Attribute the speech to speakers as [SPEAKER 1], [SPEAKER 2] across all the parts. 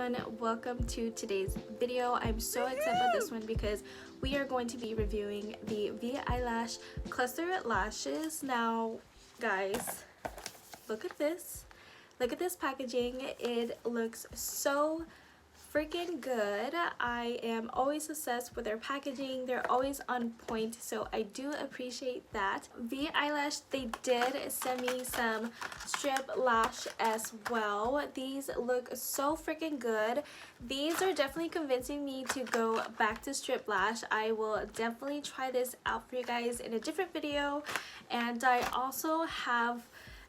[SPEAKER 1] everyone, welcome to today's video. I'm so excited about this one because we are going to be reviewing the Veyelash cluster lashes. Now guys, look at this packaging. It looks so freaking good. I am always obsessed with their packaging. They're always on point, so I do appreciate that. Veyelash, they did send me some strip lash as well. These look so freaking good. These are definitely convincing me to go back to strip lash. I will definitely try this out for you guys in a different video. And I also have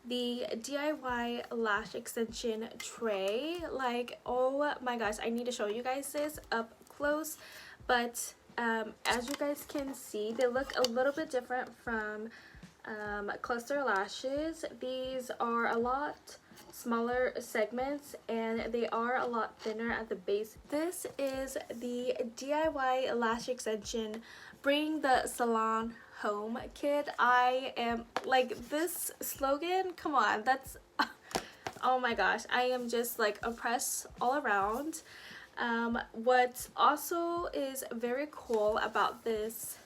[SPEAKER 1] the DIY lash extension tray. Like, oh my gosh, I need to show you guys this up close. But as you guys can see, they look a little bit different from cluster lashes. These are a lot smaller segments and they are a lot thinner at the base. This is the DIY lash extension Bring the Salon Home kit. I am like, this slogan, come on, that's oh my gosh, I am just like impressed all around. What also is very cool about this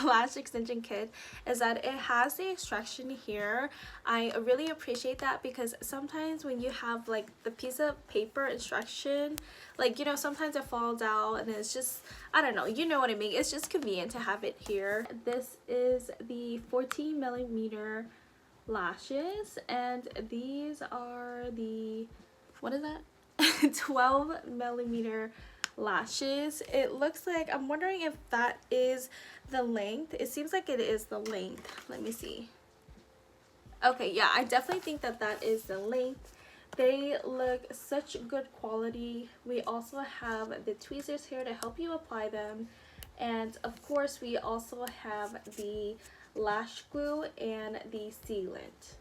[SPEAKER 1] lash extension kit is that it has the extraction here. I really appreciate that because sometimes when you have like the piece of paper instruction, like, you know, sometimes it falls out and it's just, I don't know, you know what I mean, it's just convenient to have it here. This is the 14mm lashes and these are the, what is that, 12mm lashes. It looks like, I'm wondering if that is the length. It seems like it is the length. Let me see. Okay, yeah, I definitely think that that is the length. They look such good quality. We also have the tweezers here to help you apply them, and of course we also have the lash glue and the sealant.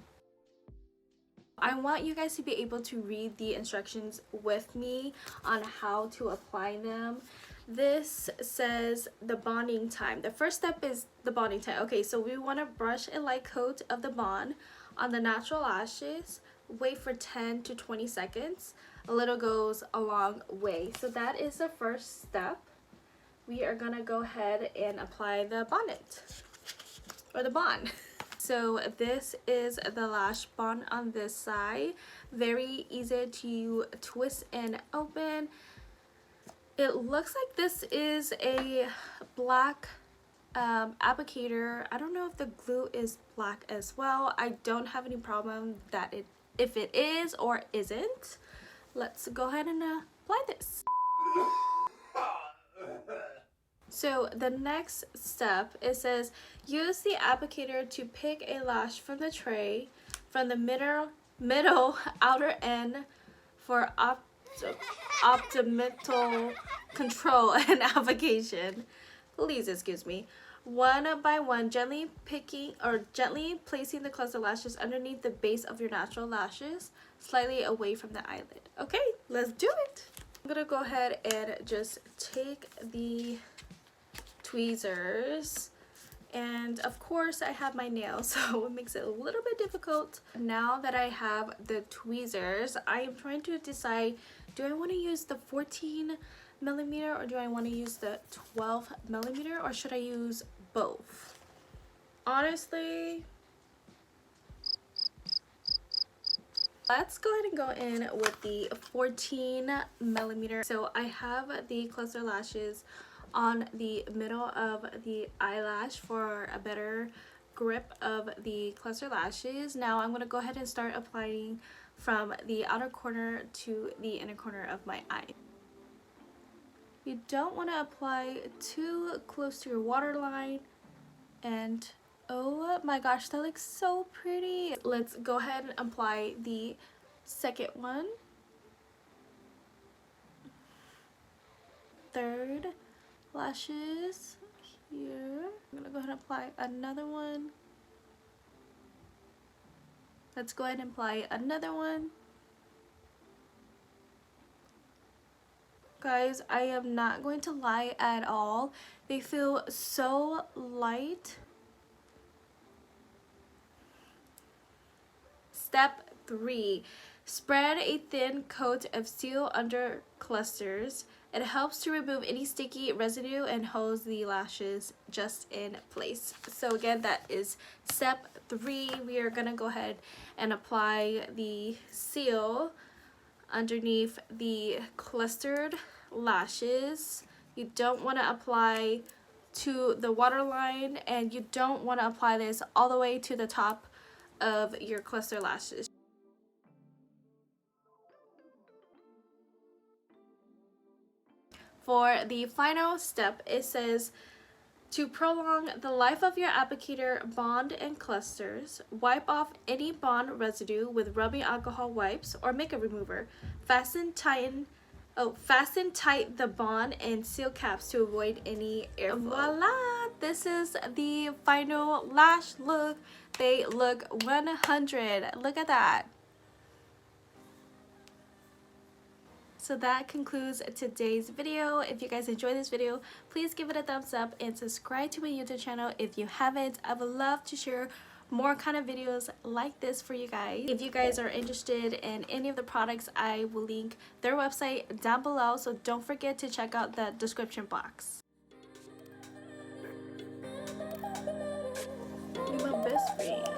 [SPEAKER 1] I want you guys to be able to read the instructions with me on how to apply them. This says the bonding time. The first step is the bonding time. Okay, so we want to brush a light coat of the bond on the natural lashes. Wait for 10 to 20 seconds. A little goes a long way. So that is the first step. We are going to go ahead and apply the bonnet or the bond. So this is the lash bond on this side. Very easy to twist and open. It looks like this is a black applicator. I don't know if the glue is black as well. I don't have any problem that if it is or isn't. Let's go ahead and apply this. So the next step, it says use the applicator to pick a lash from the tray from the middle outer end for optimal control and application. Please excuse me. One by one, gently placing the cluster lashes underneath the base of your natural lashes, slightly away from the eyelid. Okay, let's do it. I'm gonna go ahead and just take the tweezers, and of course I have my nails, so it makes it a little bit difficult. Now that I have the tweezers, I am trying to decide, do I want to use the 14mm or do I want to use the 12mm, or should I use both? Honestly, let's go ahead and go in with the 14mm. So I have the cluster lashes on the middle of the eyelash for a better grip of the cluster lashes. Now I'm going to go ahead and start applying from the outer corner to the inner corner of my eye. You don't want to apply too close to your waterline, and oh my gosh, that looks so pretty. Let's go ahead and apply the second one, third lashes here. I'm gonna go ahead and apply another one. Let's go ahead and apply another one. Guys, I am not going to lie at all. They feel so light. Step 3. Spread a thin coat of seal under clusters. It helps to remove any sticky residue and holds the lashes just in place. So again, that is step 3. We are going to go ahead and apply the seal underneath the clustered lashes. You don't want to apply to the waterline, and you don't want to apply this all the way to the top of your cluster lashes. For the final step, it says to prolong the life of your applicator bond and clusters, wipe off any bond residue with rubbing alcohol wipes or makeup remover. Fasten tight the bond and seal caps to avoid any airflow. Voila! This is the final lash look. They look 100. Look at that. So that concludes today's video. If you guys enjoyed this video, please give it a thumbs up and subscribe to my YouTube channel if you haven't. I would love to share more kind of videos like this for you guys. If you guys are interested in any of the products, I will link their website down below, so don't forget to check out the description box. You're my best friend.